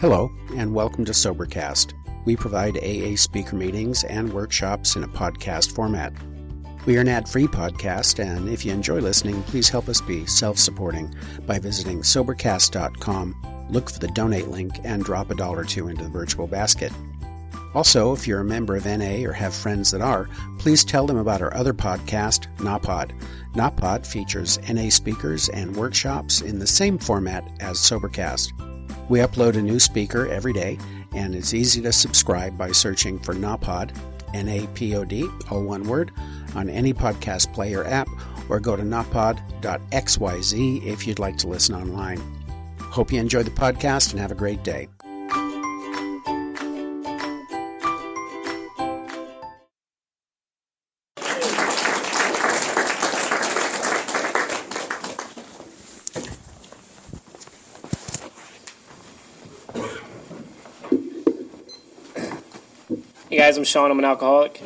Hello, and welcome to Sobercast. We provide AA speaker meetings and workshops in a podcast format. We are an ad-free podcast, and if you enjoy listening, please help us be self-supporting by visiting Sobercast.com, look for the donate link, and drop $1 or $2 into the virtual basket. Also, if you're a member of NA or have friends that are, please tell them about our other podcast, NAPOD. NAPOD features NA speakers and workshops in the same format as Sobercast. We upload a new speaker every day, and it's easy to subscribe by searching for NAPOD, N-A-P-O-D, all one word, on any podcast player app, or go to napod.xyz if you'd like to listen online. Hope you enjoy the podcast and have a great day. Hey guys, I'm Sean. I'm an alcoholic.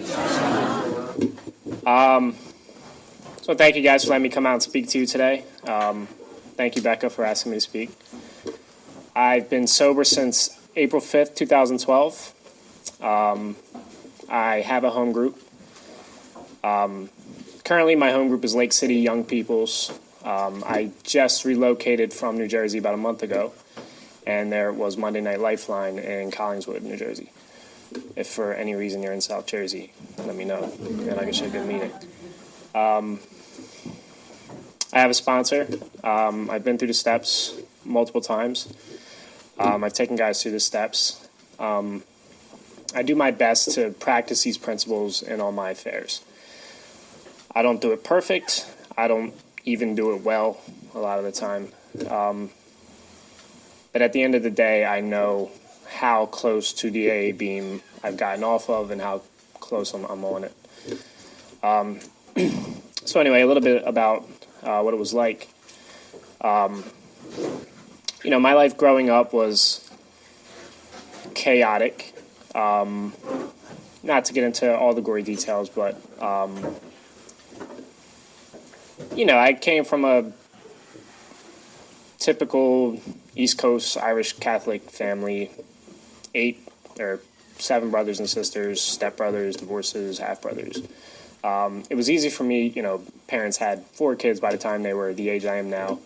So thank you guys for letting me come out and speak to you today. Thank you, Becca, for asking me to speak. I've been sober since April 5th, 2012. I have a home group. Currently, my home group is Lake City Young People's. I just relocated from New Jersey about a month ago, and there was Monday Night Lifeline in Collingswood, New Jersey. If for any reason you're in South Jersey, let me know, and I can show you a good meeting. I have a sponsor. I've been through the steps multiple times. I've taken guys through the steps. I do my best to practice these principles in all my affairs. I don't do it perfect. I don't even do it well a lot of the time. But at the end of the day, I know how close to the AA beam I've gotten off of and how close I'm on it. So anyway, a little bit about what it was like. My life growing up was chaotic. Not to get into all the gory details, but, I came from a typical East Coast Irish Catholic family. 8 or 7 brothers and sisters, stepbrothers, divorces, half-brothers. It was easy for me, parents had 4 kids by the time they were the age I am now.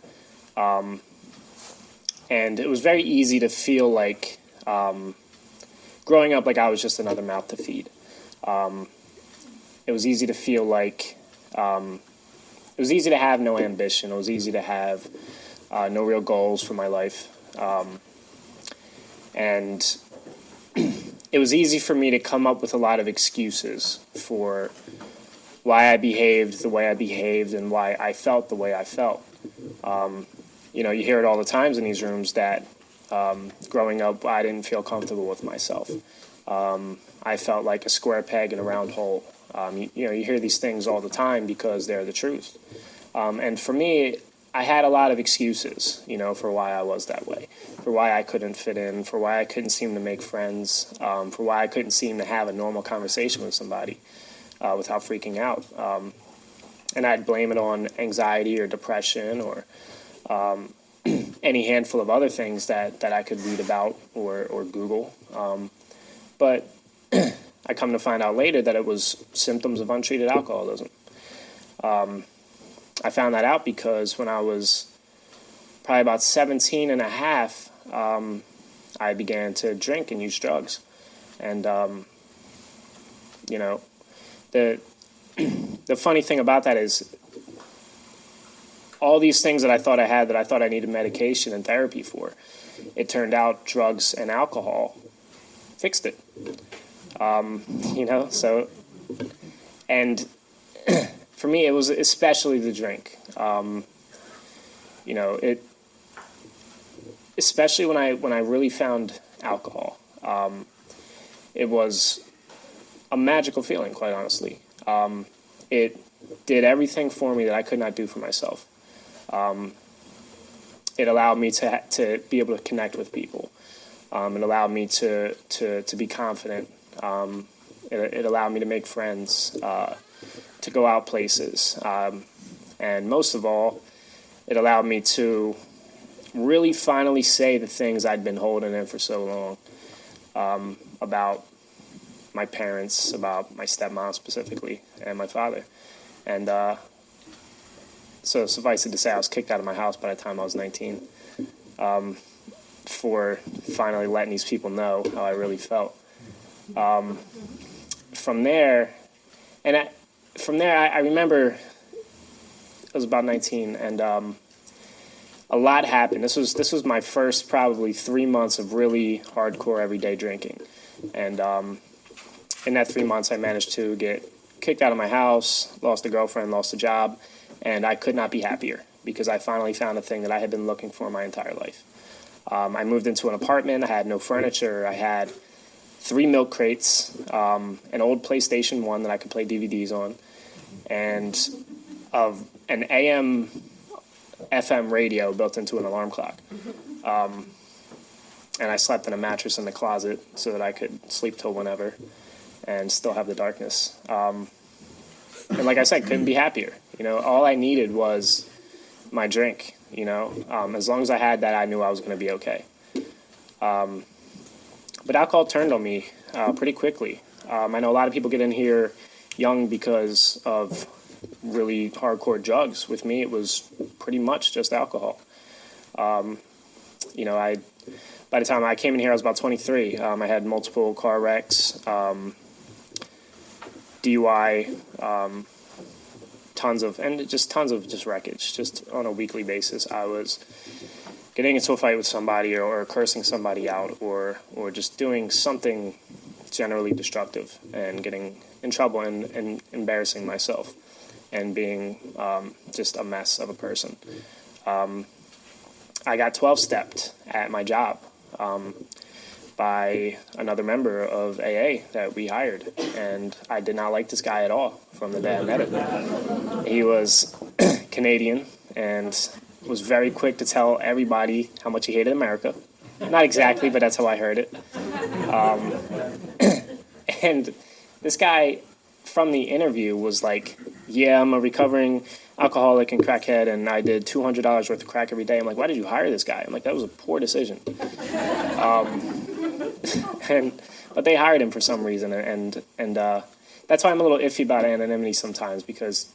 And it was very easy to feel like, growing up, like I was just another mouth to feed. It was easy to feel like, it was easy to have no ambition. It was easy to have no real goals for my life. And it was easy for me to come up with a lot of excuses for why I behaved the way I behaved and why I felt the way I felt. You hear it all the times in these rooms that growing up, I didn't feel comfortable with myself. I felt like a square peg in a round hole. You hear these things all the time because they're the truth. And for me, I had a lot of excuses, for why I was that way, for why I couldn't fit in, for why I couldn't seem to make friends, for why I couldn't seem to have a normal conversation with somebody without freaking out. And I'd blame it on anxiety or depression or any handful of other things that I could read about or Google. But I come to find out later that it was symptoms of untreated alcoholism. I found that out because when I was probably about 17 and a half, I began to drink and use drugs. And, the funny thing about that is all these things that I thought I had that I thought I needed medication and therapy for, it turned out drugs and alcohol fixed it. And for me, it was especially the drink. Especially when I really found alcohol. It was a magical feeling, quite honestly. It did everything for me that I could not do for myself. It allowed me to be able to connect with people. It allowed me to be confident. It allowed me to make friends. To go out places. And most of all, it allowed me to really finally say the things I'd been holding in for so long, about my parents, about my stepmom specifically, and my father. And so suffice it to say, I was kicked out of my house by the time I was 19, for finally letting these people know how I really felt. From there, I remember I was about 19, and a lot happened. This was my first probably 3 months of really hardcore everyday drinking, and in that 3 months, I managed to get kicked out of my house, lost a girlfriend, lost a job, and I could not be happier because I finally found a thing that I had been looking for my entire life. I moved into an apartment. I had no furniture. I had 3 milk crates, an old PlayStation 1 that I could play DVDs on, and an AM FM radio built into an alarm clock. And I slept in a mattress in the closet so that I could sleep till whenever and still have the darkness. And like I said, couldn't be happier. All I needed was my drink, As long as I had that, I knew I was going to be okay. But alcohol turned on me pretty quickly. I know a lot of people get in here young because of really hardcore drugs. With me, it was pretty much just alcohol. By the time I came in here, I was about 23. I had multiple car wrecks, DUI, tons of wreckage. Just on a weekly basis, I was getting into a fight with somebody or cursing somebody out or just doing something generally destructive and getting in trouble and embarrassing myself and being just a mess of a person. I got 12-stepped at my job by another member of AA that we hired, and I did not like this guy at all from the day I met him. He was Canadian and was very quick to tell everybody how much he hated America. Not exactly, but that's how I heard it. And this guy from the interview was like, yeah, I'm a recovering alcoholic and crackhead, and I did $200 worth of crack every day. I'm like, why did you hire this guy? I'm like, that was a poor decision. But they hired him for some reason, and that's why I'm a little iffy about anonymity sometimes, because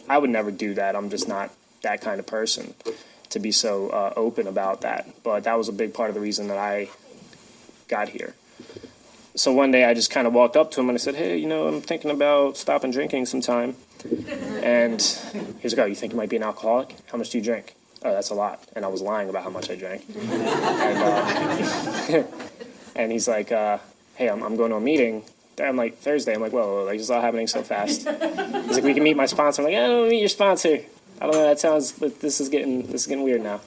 I would never do that. I'm just not that kind of person to be so open about that. But that was a big part of the reason that I got here. So one day I just kind of walked up to him and I said, hey, I'm thinking about stopping drinking sometime. And he was like, oh, you think you might be an alcoholic? How much do you drink? Oh, that's a lot. And I was lying about how much I drank. And, and he's like, hey, I'm going to a meeting. I'm like, Thursday. I'm like, whoa, this is all happening so fast. He's like, we can meet my sponsor. I'm like, I don't meet your sponsor. I don't know, that sounds, this is getting weird now.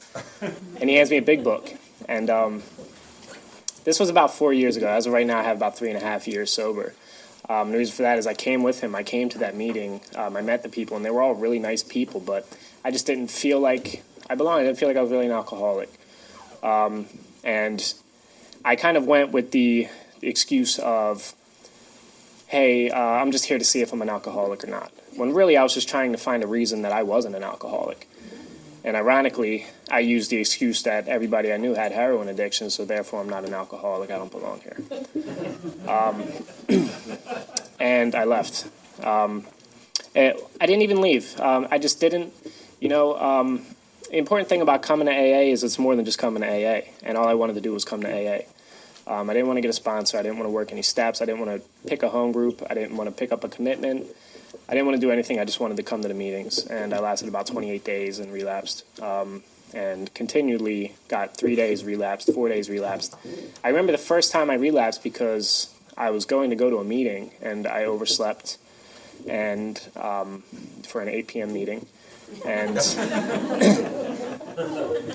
And he hands me a big book. And this was about 4 years ago. As of right now, I have about 3.5 years sober. The reason for that is I came with him. I came to that meeting. I met the people, and they were all really nice people, but I just didn't feel like I belonged. I didn't feel like I was really an alcoholic. And I kind of went with the excuse of, hey, I'm just here to see if I'm an alcoholic or not. When really I was just trying to find a reason that I wasn't an alcoholic. And ironically, I used the excuse that everybody I knew had heroin addiction, so therefore I'm not an alcoholic. I don't belong here. And I left. I didn't even leave. I just didn't, the important thing about coming to AA is it's more than just coming to AA. And all I wanted to do was come to AA. I didn't want to get a sponsor. I didn't want to work any steps. I didn't want to pick a home group. I didn't want to pick up a commitment. I didn't want to do anything. I just wanted to come to the meetings. And I lasted about 28 days and relapsed. And continually got 3 days relapsed, 4 days relapsed. I remember the first time I relapsed because I was going to go to a meeting and I overslept and for an 8 p.m. meeting. And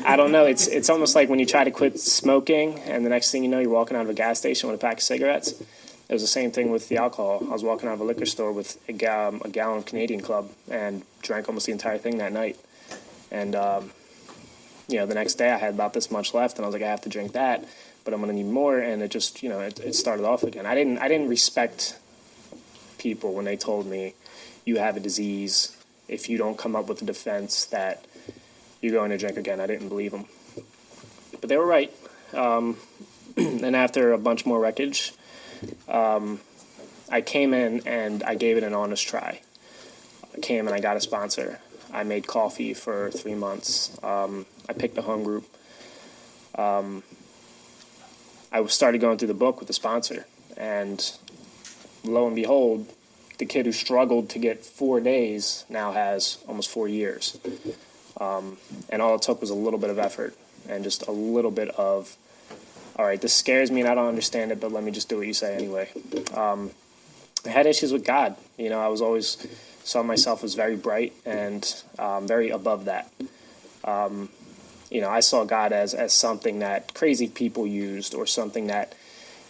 I don't know, it's almost like when you try to quit smoking and the next thing you know, you're walking out of a gas station with a pack of cigarettes. It was the same thing with the alcohol. I was walking out of a liquor store with a gallon of Canadian Club and drank almost the entire thing that night. And, the next day I had about this much left and I was like, I have to drink that, but I'm going to need more. And it just, it started off again. I didn't respect people when they told me you have a disease. If you don't come up with a defense that you're going to drink again, I didn't believe them. they were right. And after a bunch more wreckage, I came in and I gave it an honest try. I came and I got a sponsor. I made coffee for 3 months. I picked a home group. I started going through the book with the sponsor, and lo and behold, the kid who struggled to get 4 days now has almost 4 years. And all it took was a little bit of effort and just a little bit of, all right, this scares me and I don't understand it, but let me just do what you say anyway. I had issues with God. I was always saw myself as very bright and very above that. I saw God as something that crazy people used, or something that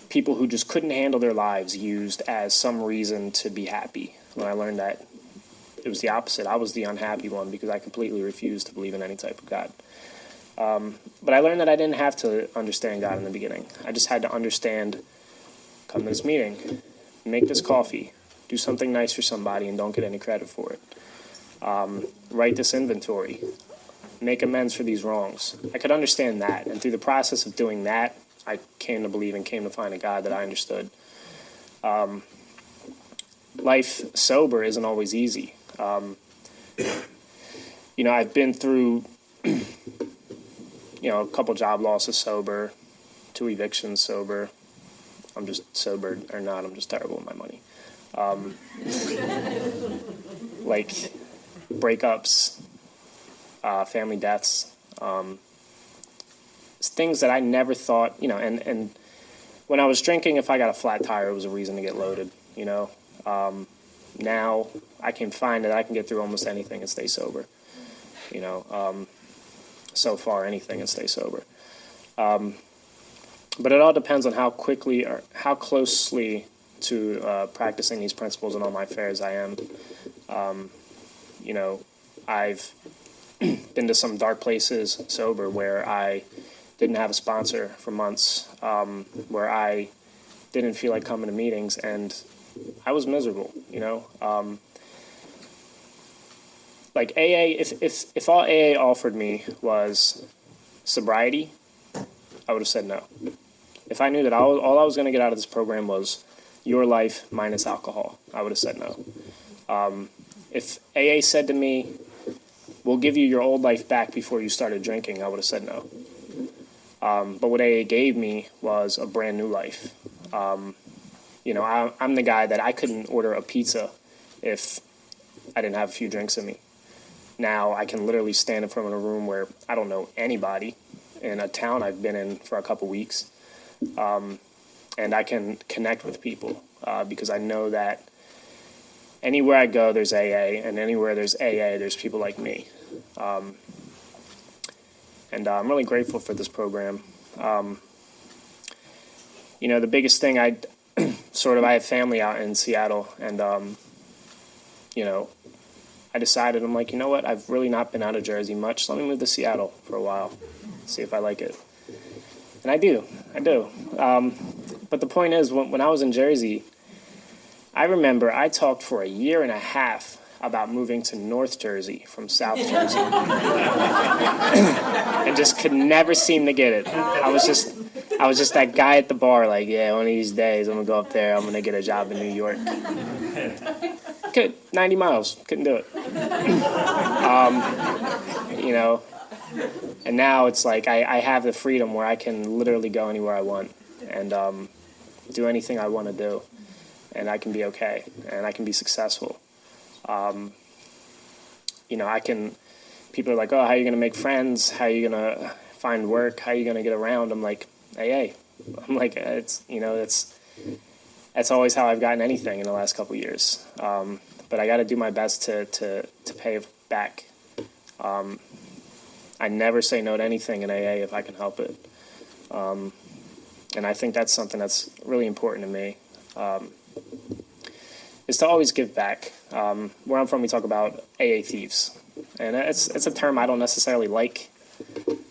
people who just couldn't handle their lives used as some reason to be happy. When I learned that it was the opposite. I was the unhappy one because I completely refused to believe in any type of God. But I learned that I didn't have to understand God in the beginning. I just had to understand, come to this meeting, make this coffee, do something nice for somebody and don't get any credit for it. Write this inventory, make amends for these wrongs. I could understand that. And through the process of doing that, I came to believe and came to find a God that I understood. Life sober isn't always easy. I've been through, a couple job losses sober, 2 evictions sober. I'm just sober or not, I'm just terrible with my money. Like breakups, family deaths, things that I never thought, and when I was drinking, if I got a flat tire, it was a reason to get loaded, Now I can find that I can get through almost anything and stay sober, so far anything and stay sober. But it all depends on how quickly or how closely to practicing these principles in all my affairs I am. I've been to some dark places sober where I didn't have a sponsor for months, where I didn't feel like coming to meetings, and I was miserable, Like AA, if all AA offered me was sobriety, I would have said no. If I knew that all I was going to get out of this program was your life minus alcohol, I would have said no. If AA said to me, we'll give you your old life back before you started drinking, I would have said no. But what AA gave me was a brand new life. I'm the guy that I couldn't order a pizza if I didn't have a few drinks in me. Now I can literally stand in front of a room where I don't know anybody in a town I've been in for a couple weeks, and I can connect with people because I know that anywhere I go, there's AA, and anywhere there's AA, there's people like me. And I'm really grateful for this program. The biggest thing I have family out in Seattle, and I decided, I'm like, you know what, I've really not been out of Jersey much, so let me move to Seattle for a while, see if I like it. And I do. But the point is, when I was in Jersey, I remember I talked for 1.5 years about moving to North Jersey from South Jersey. And just could never seem to get it. I was just that guy at the bar, like, yeah, one of these days I'm going to go up there, I'm going to get a job in New York. 90 miles, couldn't do it. And now it's like I have the freedom where I can literally go anywhere I want and do anything I want to do, and I can be okay, and I can be successful. People are like, oh, how are you going to make friends? How are you going to find work? How are you going to get around? I'm like, hey. I'm like, that's always how I've gotten anything in the last couple of years. But I got to do my best to pay it back. I never say no to anything in AA if I can help it. And I think that's something that's really important to me, is to always give back. Where I'm from, we talk about AA thieves. And it's a term I don't necessarily like,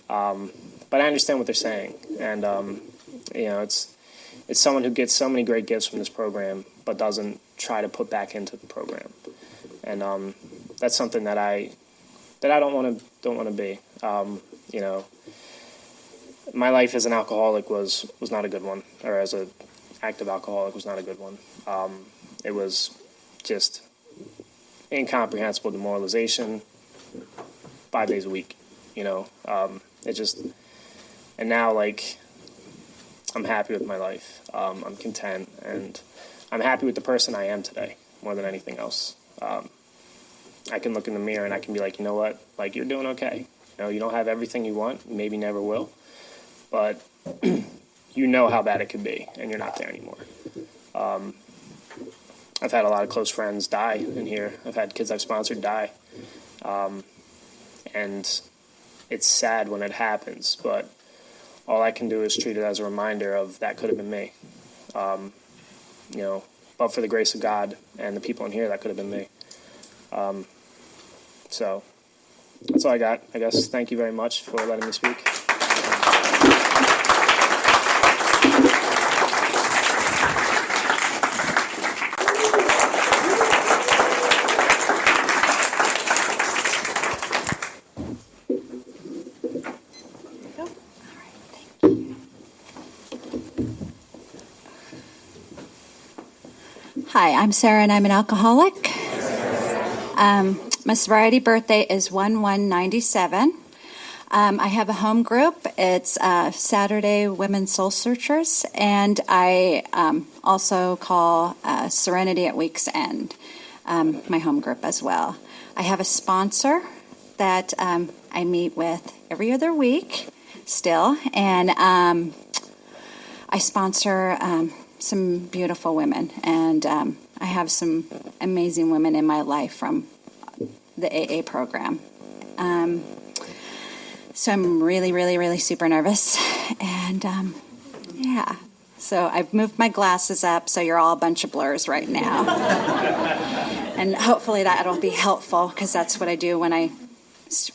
but I understand what they're saying. And, it's someone who gets so many great gifts from this program, but doesn't try to put back into the program. And that's something that I don't want to be. my life as an alcoholic was not a good one, or as an active alcoholic was not a good one. It was just incomprehensible demoralization, 5 days a week, it just, and now, like, I'm happy with my life. I'm content, and I'm happy with the person I am today more than anything else. I can look in the mirror and I can be like, you know what, like, you're doing okay. You don't have everything you want, maybe never will, but you know how bad it could be, and you're not there anymore. I've had a lot of close friends die in here. I've had kids I've sponsored die. And it's sad when it happens, but all I can do is treat it as a reminder of that could have been me. But for the grace of God and the people in here, that could have been me. So that's all I got, I guess. Thank you very much for letting me speak. Hi, I'm Sarah, and I'm an alcoholic. My sobriety birthday is 1/1/97. I have a home group. It's Saturday Women Soul Searchers, and I also call Serenity at Week's End, my home group as well. I have a sponsor that I meet with every other week still, and I sponsor some beautiful women, and I have some amazing women in my life from the AA program. So I'm really, really, really super nervous, and yeah. So I've moved my glasses up, so you're all a bunch of blurs right now. And hopefully that'll be helpful, because that's what I do when I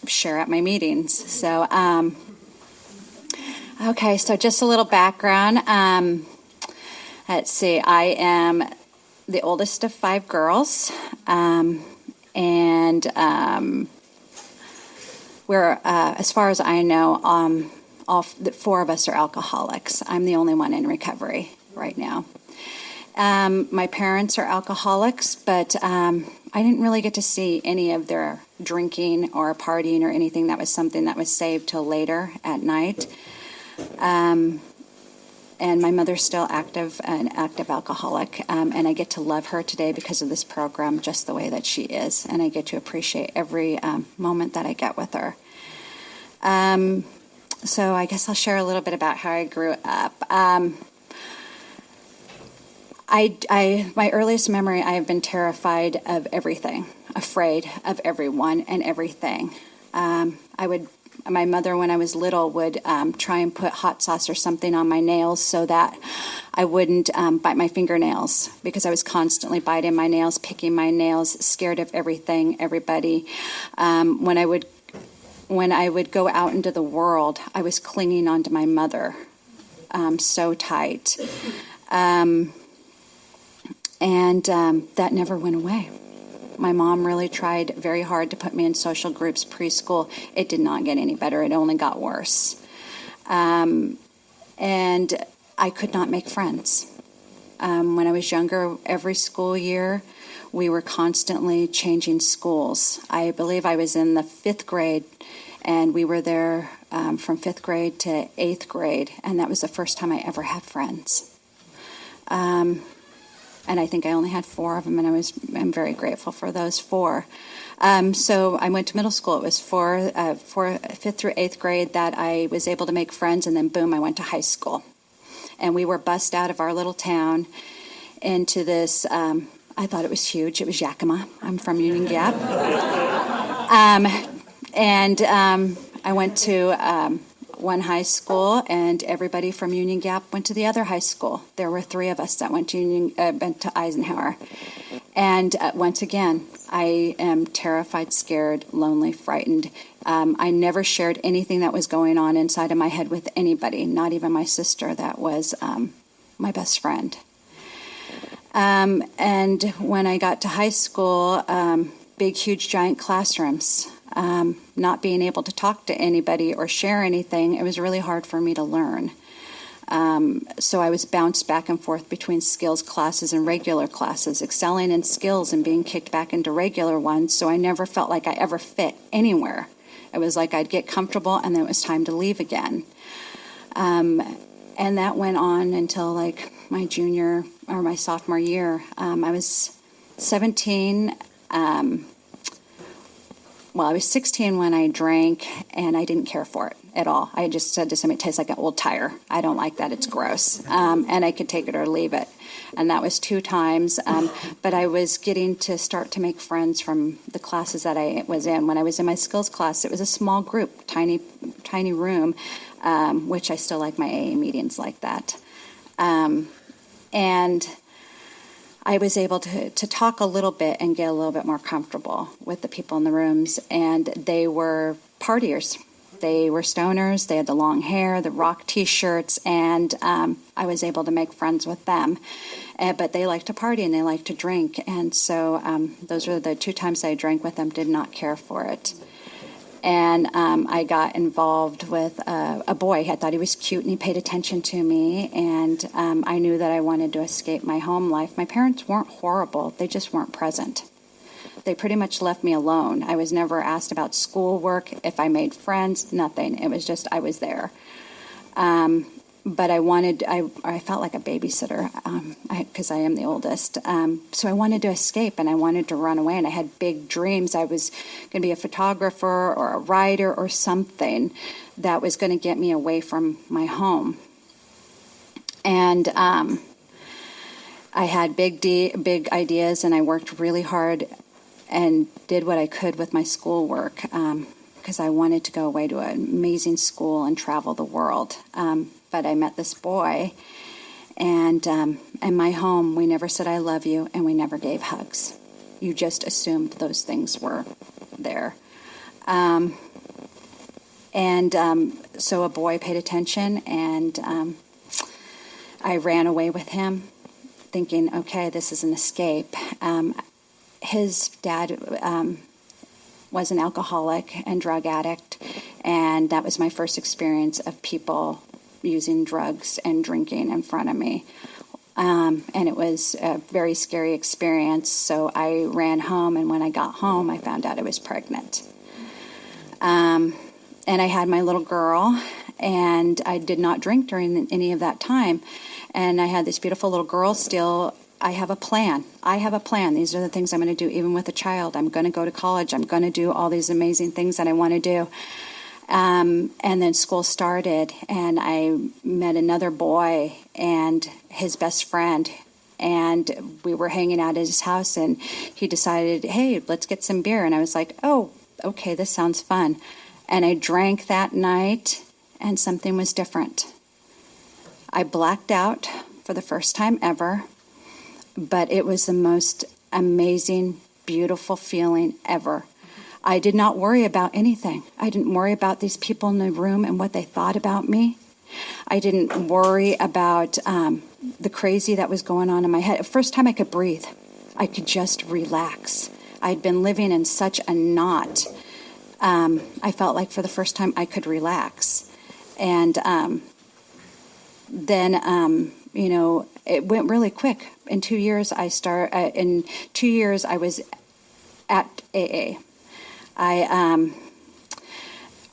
share at my meetings. So, okay, so just a little background. Let's see, I am the oldest of 5 girls, and we're, as far as I know, all 4 of us are alcoholics. I'm the only one in recovery right now. My parents are alcoholics, but I didn't really get to see any of their drinking or partying or anything. That was something that was saved till later at night. And my mother's still an active alcoholic, and I get to love her today because of this program just the way that she is, and I get to appreciate every moment that I get with her. So I guess I'll share a little bit about how I grew up. My earliest memory, I have been terrified of everything, afraid of everyone and everything. My mother, when I was little, would try and put hot sauce or something on my nails so that I wouldn't bite my fingernails, because I was constantly biting my nails, picking my nails, scared of everything, everybody. When I would go out into the world, I was clinging onto my mother so tight. And that never went away. My mom really tried very hard to put me in social groups preschool. It did not get any better. It only got worse. And I could not make friends. When I was younger, every school year, we were constantly changing schools. I believe I was in the 5th grade, and we were there from 5th grade to 8th grade, and that was the first time I ever had friends. And I think I only had 4 of them, and I'm very grateful for those 4. So I went to middle school. It was 5th through 8th grade that I was able to make friends, and then boom, I went to high school. And we were bussed out of our little town into this, I thought it was huge. It was Yakima. I'm from Union Gap. I went to one high school, and everybody from Union Gap went to the other high school. There were 3 of us that went to Eisenhower. And once again, I am terrified, scared, lonely, frightened. I never shared anything that was going on inside of my head with anybody, not even my sister that was my best friend. And when I got to high school, big, huge, giant classrooms. not being able to talk to anybody or share anything, it was really hard for me to learn. So I was bounced back and forth between skills classes and regular classes, excelling in skills and being kicked back into regular ones. So I never felt like I ever fit anywhere. It was like I'd get comfortable and then it was time to leave again. And that went on until like my junior or my sophomore year. I was 17. I was 16 when I drank, and I didn't care for it at all. I just said to somebody, it tastes like an old tire. I don't like that. It's gross. And I could take it or leave it. And that was 2 times. But I was getting to start to make friends from the classes that I was in. When I was in my skills class, it was a small group, tiny room, which I still like my AA meetings like that. And I was able to talk a little bit and get a little bit more comfortable with the people in the rooms. And they were partiers. They were stoners. They had the long hair, the rock T-shirts, and I was able to make friends with them. But they liked to party and they liked to drink. And so those were the 2 times I drank with them, did not care for it. And I got involved with a boy. I thought he was cute and he paid attention to me. And I knew that I wanted to escape my home life. My parents weren't horrible. They just weren't present. They pretty much left me alone. I was never asked about schoolwork, if I made friends, nothing. It was just I was there. But I felt like a babysitter because I am the oldest. So I wanted to escape and I wanted to run away. And I had big dreams. I was going to be a photographer or a writer or something that was going to get me away from my home. And I had big ideas, and I worked really hard and did what I could with my schoolwork because I wanted to go away to an amazing school and travel the world. But I met this boy, and in my home, we never said I love you, and we never gave hugs. You just assumed those things were there. So a boy paid attention, and I ran away with him, thinking, okay, this is an escape. His dad was an alcoholic and drug addict, and that was my first experience of people using drugs and drinking in front of me. And it was a very scary experience, so I ran home, and when I got home, I found out I was pregnant. And I had my little girl, and I did not drink during any of that time. And I had this beautiful little girl still. I have a plan. These are the things I'm going to do, even with a child. I'm going to go to college. I'm going to do all these amazing things that I want to do. And then school started, and I met another boy and his best friend, and we were hanging out at his house, and he decided, hey, let's get some beer. And I was like, oh, okay, this sounds fun. And I drank that night, and something was different. I blacked out for the first time ever, but it was the most amazing, beautiful feeling ever. I did not worry about anything. I didn't worry about these people in the room and what they thought about me. I didn't worry about the crazy that was going on in my head. The first time I could breathe. I could just relax. I'd been living in such a knot. I felt like for the first time I could relax. And then, it went really quick. In 2 years, I was at AA.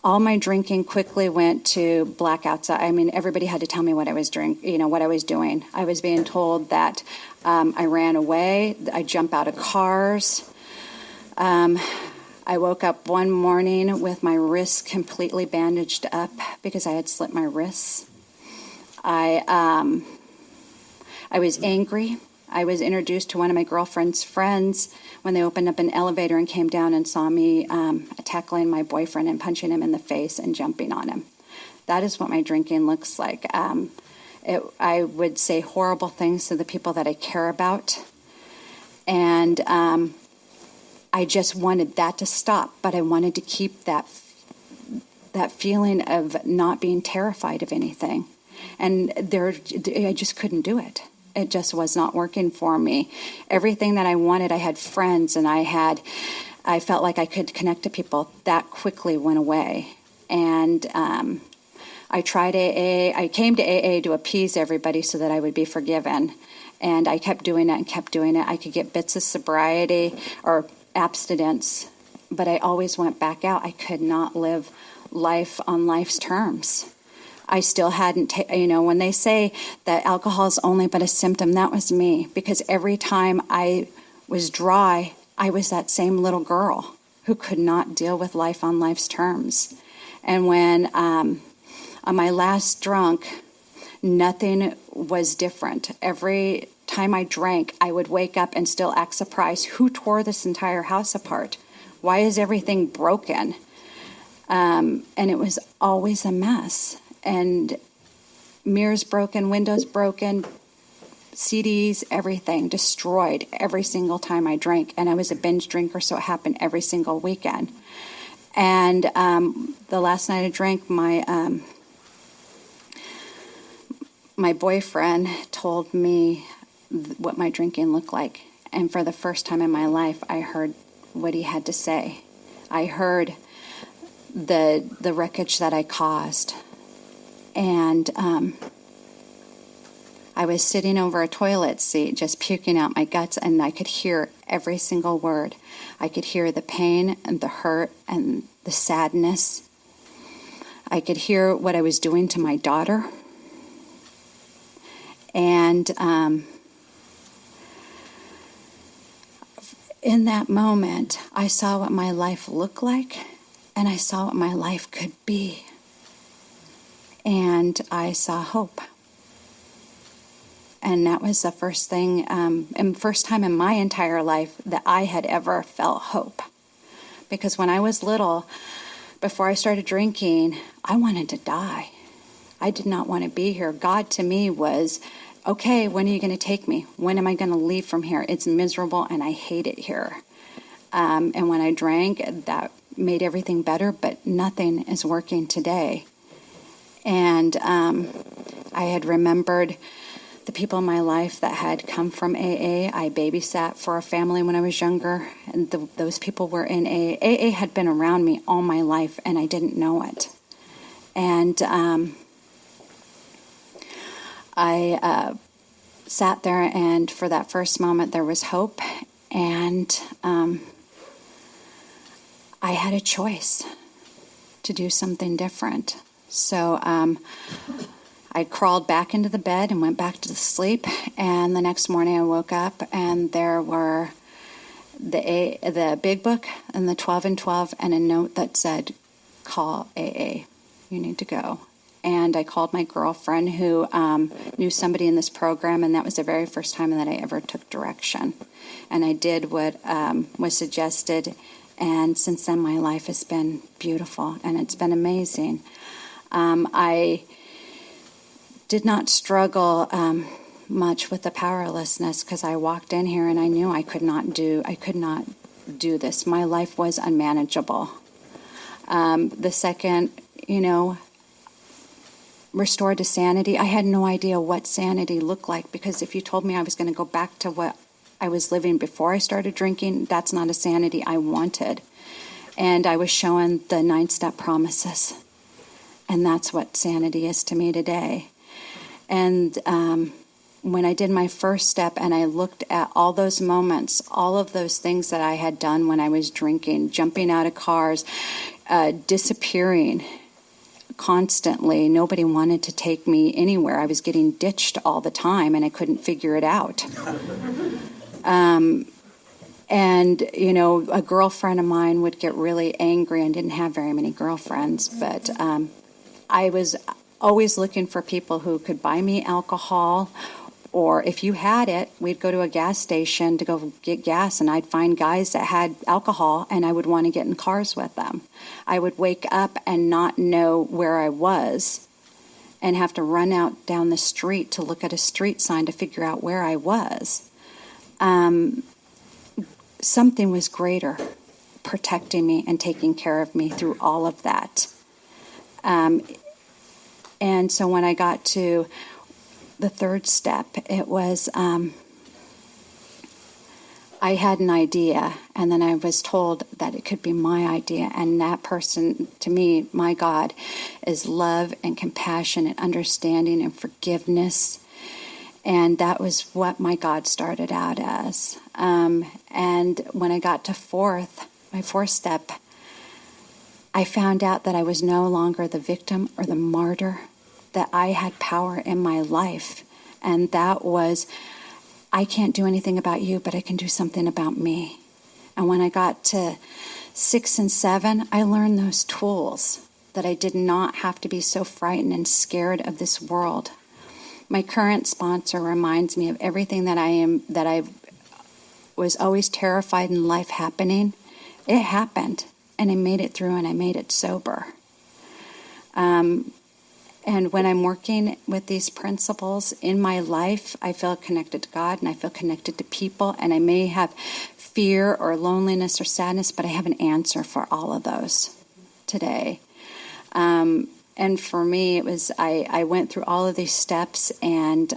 All my drinking quickly went to blackouts. I mean, everybody had to tell me what I was what I was doing. I was being told that I ran away, I jump out of cars. I woke up one morning with my wrists completely bandaged up because I had slit my wrists. I was angry. I was introduced to one of my girlfriend's friends when they opened up an elevator and came down and saw me tackling my boyfriend and punching him in the face and jumping on him. That is what my drinking looks like. I would say horrible things to the people that I care about. And I just wanted that to stop, but I wanted to keep that feeling of not being terrified of anything. And I just couldn't do it. It just was not working for me. Everything that I wanted, I had friends, and I had I felt like I could connect to people, that quickly went away. And I tried AA. I came to AA to appease everybody so that I would be forgiven. And I kept doing it and kept doing it. I could get bits of sobriety or abstinence, but I always went back out. I could not live life on life's terms. I still hadn't, when they say that alcohol is only but a symptom, that was me. Because every time I was dry, I was that same little girl who could not deal with life on life's terms. And when on my last drunk, nothing was different. Every time I drank, I would wake up and still act surprised. Who tore this entire house apart? Why is everything broken? And it was always a mess. And mirrors broken, windows broken, CDs, everything destroyed every single time I drank. And I was a binge drinker, so it happened every single weekend. And the last night I drank, my boyfriend told me what my drinking looked like. And for the first time in my life, I heard what he had to say. I heard the wreckage that I caused. And I was sitting over a toilet seat just puking out my guts, and I could hear every single word. I could hear the pain and the hurt and the sadness. I could hear what I was doing to my daughter. And in that moment, I saw what my life looked like, and I saw what my life could be. And I saw hope. And that was the first thing, and first time in my entire life that I had ever felt hope. Because when I was little, before I started drinking, I wanted to die. I did not want to be here. God to me was, okay, when are you going to take me? When am I going to leave from here? It's miserable and I hate it here. And when I drank, that made everything better, but nothing is working today. And I had remembered the people in my life that had come from AA. I babysat for a family when I was younger, and those people were in AA. AA had been around me all my life, and I didn't know it. And I sat there, and for that first moment, there was hope, and I had a choice to do something different. So I crawled back into the bed and went back to sleep, and the next morning I woke up, and there were the big book and the 12 and 12 and a note that said, call AA, you need to go. And I called my girlfriend who knew somebody in this program, and that was the very first time that I ever took direction. And I did what was suggested, and since then my life has been beautiful, and it's been amazing. I did not struggle much with the powerlessness because I walked in here and I knew I could not do this. My life was unmanageable. The second, restored to sanity, I had no idea what sanity looked like, because if you told me I was going to go back to what I was living before I started drinking, that's not a sanity I wanted. And I was shown the 9-step promises. And that's what sanity is to me today. And when I did my first step and I looked at all those moments, all of those things that I had done when I was drinking, jumping out of cars, disappearing constantly. Nobody wanted to take me anywhere. I was getting ditched all the time and I couldn't figure it out. And, a girlfriend of mine would get really angry. I didn't have very many girlfriends, but I was always looking for people who could buy me alcohol, or if you had it, we'd go to a gas station to go get gas, and I'd find guys that had alcohol, and I would want to get in cars with them. I would wake up and not know where I was and have to run out down the street to look at a street sign to figure out where I was. Something was greater protecting me and taking care of me through all of that. And so when I got to the third step, it was I had an idea, and then I was told that it could be my idea, and that person, to me, my God, is love and compassion and understanding and forgiveness. And that was what my God started out as. And when I got to my fourth step, I found out that I was no longer the victim or the martyr, that I had power in my life. And that was, I can't do anything about you, but I can do something about me. And when I got to 6 and 7, I learned those tools, that I did not have to be so frightened and scared of this world. My current sponsor reminds me of everything that I was always terrified in life happening. It happened, and I made it through, and I made it sober. And when I'm working with these principles in my life, I feel connected to God, and I feel connected to people, and I may have fear or loneliness or sadness, but I have an answer for all of those today. And for me, it was, I went through all of these steps, and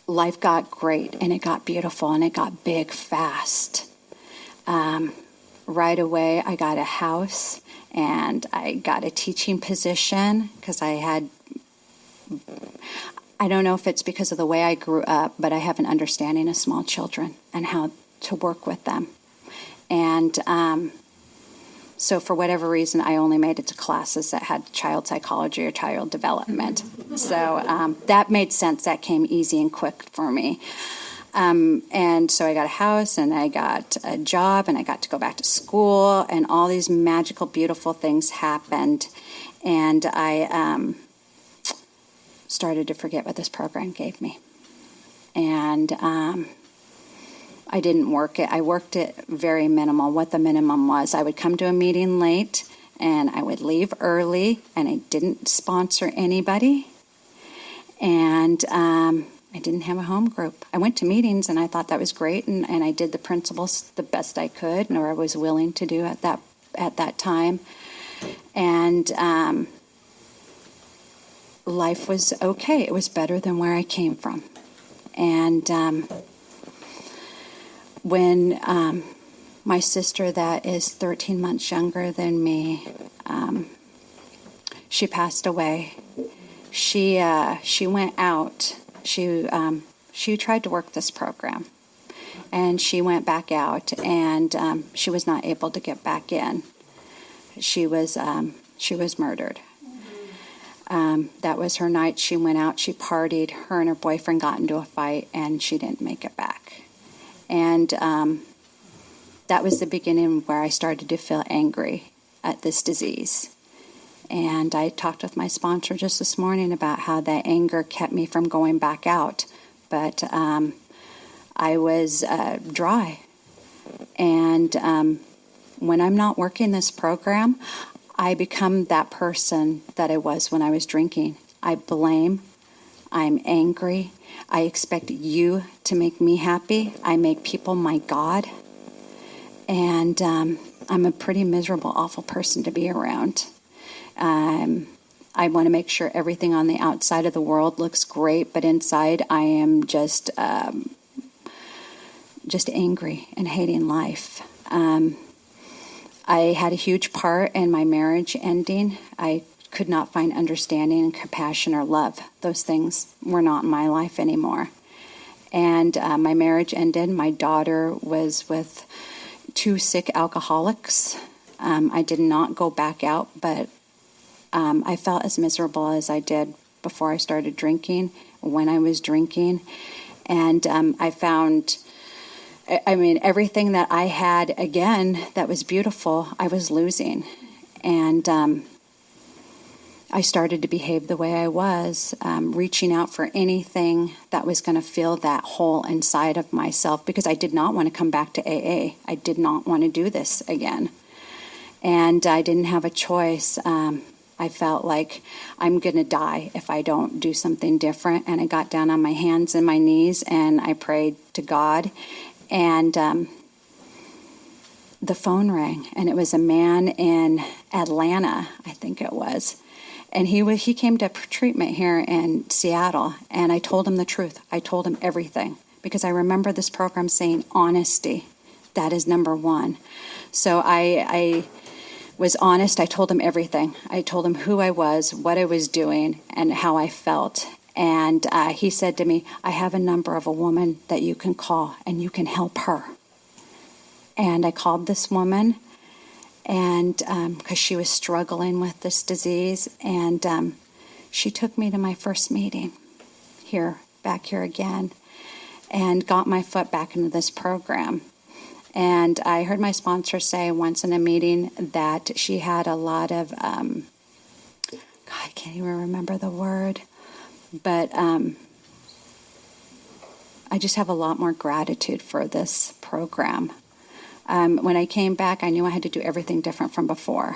life got great, and it got beautiful, and it got big fast. Right away, I got a house, and I got a teaching position because I don't know if it's because of the way I grew up, but I have an understanding of small children and how to work with them. And so for whatever reason, I only made it to classes that had child psychology or child development. So that made sense. That came easy and quick for me. And so I got a house, and I got a job, and I got to go back to school, and all these magical, beautiful things happened. And I started to forget what this program gave me. And I didn't work it. I worked it very minimal. What the minimum was, I would come to a meeting late, and I would leave early, and I didn't sponsor anybody. And I didn't have a home group. I went to meetings, and I thought that was great, and I did the principles the best I could, or I was willing to do at that time. And life was okay. It was better than where I came from. And when my sister, that is 13 months younger than me, she passed away. She went out. She tried to work this program, and she went back out, and she was not able to get back in. She was murdered. That was her night. She went out, she partied, her and her boyfriend got into a fight, and she didn't make it back. And that was the beginning where I started to feel angry at this disease. And I talked with my sponsor just this morning about how that anger kept me from going back out. But I was dry. And when I'm not working this program, I become that person that I was when I was drinking. I blame. I'm angry. I expect you to make me happy. I make people my God. And I'm a pretty miserable, awful person to be around. I want to make sure everything on the outside of the world looks great, but inside I am just angry and hating life. I had a huge part in my marriage ending. I could not find understanding and compassion or love. Those things were not in my life anymore. And my marriage ended. My daughter was with 2 sick alcoholics. I did not go back out, but I felt as miserable as I did before I started drinking, when I was drinking. And I found, everything that I had, again, that was beautiful, I was losing. And I started to behave the way I was, reaching out for anything that was going to fill that hole inside of myself, because I did not want to come back to AA. I did not want to do this again. And I didn't have a choice. I felt like I'm going to die if I don't do something different. And I got down on my hands and my knees, and I prayed to God. And the phone rang, and it was a man in Atlanta, I think it was. And he came to treatment here in Seattle, and I told him the truth. I told him everything, because I remember this program saying honesty. That is number one. So I was honest. I told him everything. I told him who I was, what I was doing, and how I felt. And he said to me, I have a number of a woman that you can call and you can help her. And I called this woman, and because she was struggling with this disease, and she took me to my first meeting back here again, and got my foot back into this program. And I heard my sponsor say once in a meeting that she had a lot of, God, I can't even remember the word, but I just have a lot more gratitude for this program. When I came back, I knew I had to do everything different from before.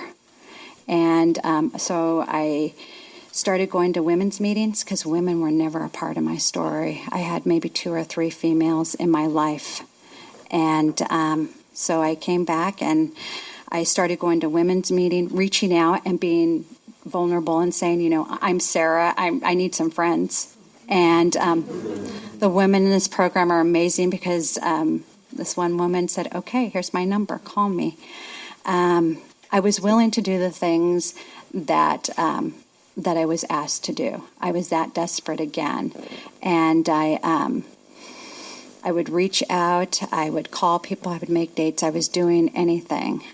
And so I started going to women's meetings because women were never a part of my story. I had maybe 2 or 3 females in my life. And so I came back and I started going to women's meeting, reaching out and being vulnerable and saying, I'm Sarah, I need some friends. And the women in this program are amazing because this one woman said, okay, here's my number, call me. I was willing to do the things that I was asked to do. I was that desperate again. And I would reach out, I would call people, I would make dates, I was doing anything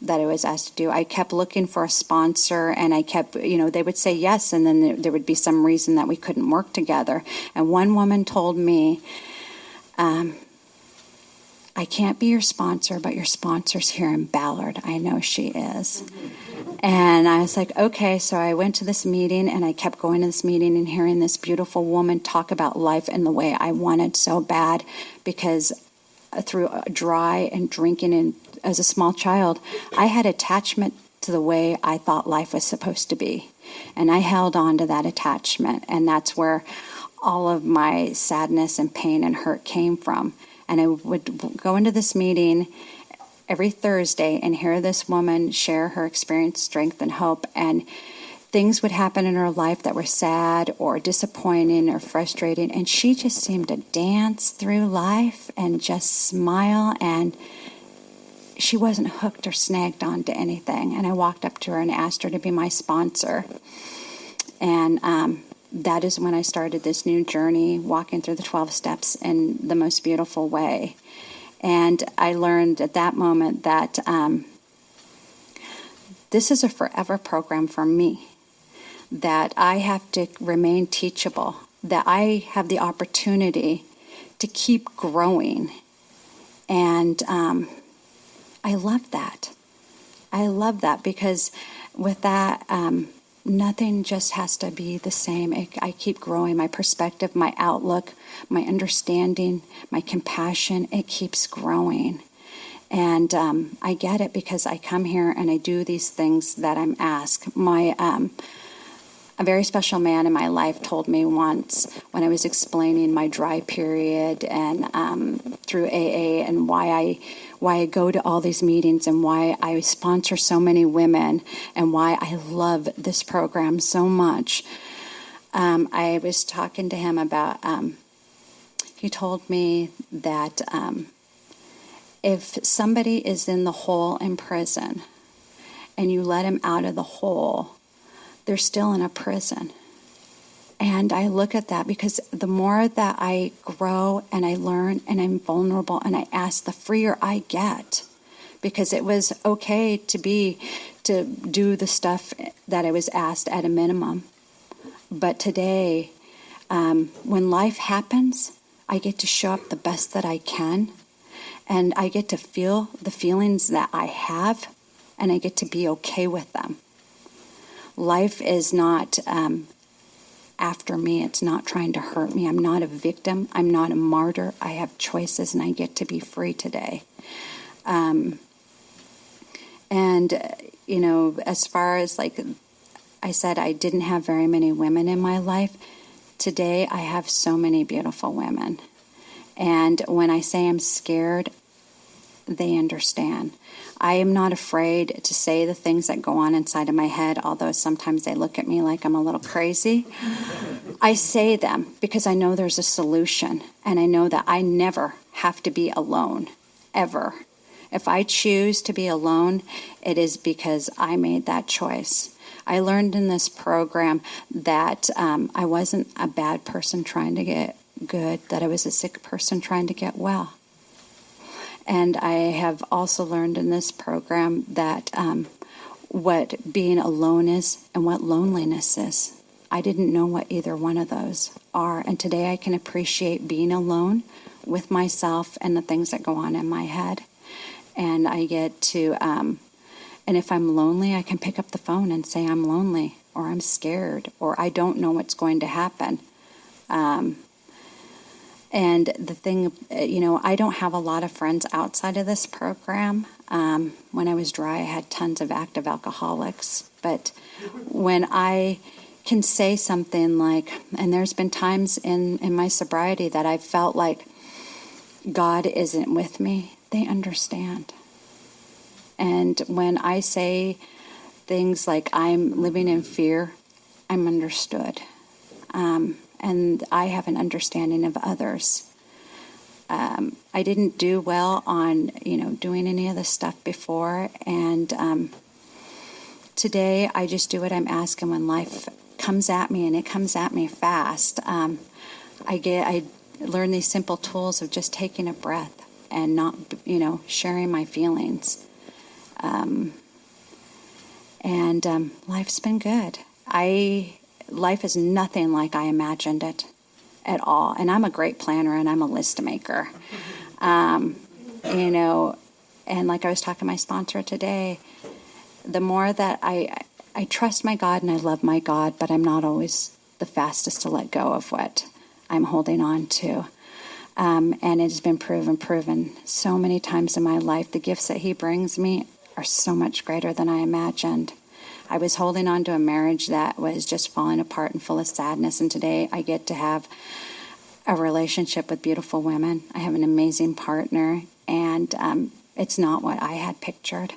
that I was asked to do. I kept looking for a sponsor, and I kept, they would say yes, and then there would be some reason that we couldn't work together. And one woman told me, I can't be your sponsor, but your sponsor's here in Ballard. I know she is. And I was like, okay. So I went to this meeting, and I kept going to this meeting and hearing this beautiful woman talk about life in the way I wanted so bad, because through dry and drinking and as a small child, I had attachment to the way I thought life was supposed to be. And I held on to that attachment. And that's where all of my sadness and pain and hurt came from. And I would go into this meeting every Thursday and hear this woman share her experience, strength, and hope. And things would happen in her life that were sad or disappointing or frustrating. And she just seemed to dance through life and just smile. And she wasn't hooked or snagged onto anything. And I walked up to her and asked her to be my sponsor. And that is when I started this new journey, walking through the 12 steps in the most beautiful way. And I learned at that moment that this is a forever program for me, that I have to remain teachable, that I have the opportunity to keep growing. And I love that. I love that because with that, nothing just has to be the same. I keep growing. My perspective, my outlook, my understanding, my compassion, it keeps growing. And I get it because I come here and I do these things that I'm asked. A very special man in my life told me once when I was explaining my dry period and through AA and why I go to all these meetings and why I sponsor so many women and why I love this program so much. I was talking to him about, he told me that if somebody is in the hole in prison and you let him out of the hole, they're still in a prison. And I look at that because the more that I grow and I learn and I'm vulnerable and I ask, the freer I get. Because it was okay to do the stuff that I was asked at a minimum. But today, when life happens, I get to show up the best that I can. And I get to feel the feelings that I have, and I get to be okay with them. Life is not after me. It's not trying to hurt me. I'm not a victim. I'm not a martyr. I have choices, and I get to be free today. And, as far as, like I said, I didn't have very many women in my life. Today, I have so many beautiful women. And when I say I'm scared, they understand. I am not afraid to say the things that go on inside of my head, although sometimes they look at me like I'm a little crazy. I say them because I know there's a solution, and I know that I never have to be alone, ever. If I choose to be alone, it is because I made that choice. I learned in this program that I wasn't a bad person trying to get good, that I was a sick person trying to get well. And I have also learned in this program that what being alone is and what loneliness is. I didn't know what either one of those are. And today I can appreciate being alone with myself and the things that go on in my head. And I get to, and if I'm lonely, I can pick up the phone and say I'm lonely, or I'm scared, or I don't know what's going to happen. And the thing, I don't have a lot of friends outside of this program. When I was dry, I had tons of active alcoholics. But when I can say something like, and there's been times in my sobriety that I felt like God isn't with me, they understand. And when I say things like I'm living in fear, I'm understood. And I have an understanding of others. I didn't do well on, doing any of this stuff before. And today I just do what I'm asking when life comes at me, and it comes at me fast. I learn these simple tools of just taking a breath and not, sharing my feelings. And life's been good. Life is nothing like I imagined it at all. And I'm a great planner, and I'm a list maker. And like I was talking to my sponsor today, the more that I trust my God and I love my God, but I'm not always the fastest to let go of what I'm holding on to. And it has been proven so many times in my life. The gifts that He brings me are so much greater than I imagined. I was holding on to a marriage that was just falling apart and full of sadness, and today I get to have a relationship with beautiful women. I have an amazing partner, and it's not what I had pictured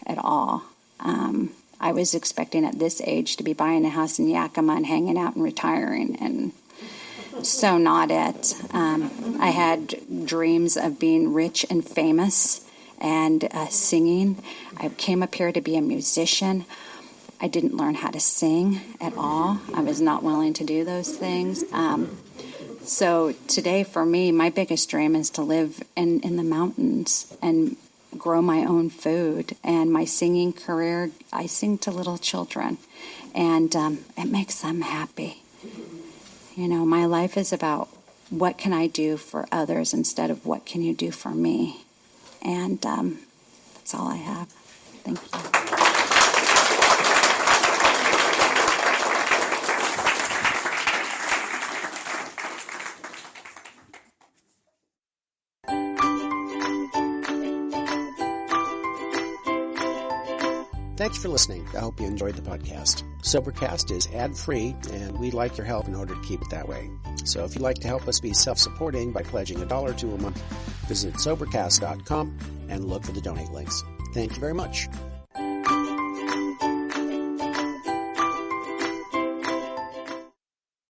at all. I was expecting at this age to be buying a house in Yakima and hanging out and retiring, and so not it. I had dreams of being rich and famous and singing. I came up here to be a musician. I didn't learn how to sing at all. I was not willing to do those things. So today for me, my biggest dream is to live in the mountains and grow my own food. And my singing career, I sing to little children, and it makes them happy. My life is about what can I do for others instead of what can you do for me. And that's all I have. Thank you. Thanks for listening. I hope you enjoyed the podcast. Sobercast is ad-free, and we'd like your help in order to keep it that way. So if you'd like to help us be self-supporting by pledging $1 or $2 a month, visit Sobercast.com and look for the donate links. Thank you very much.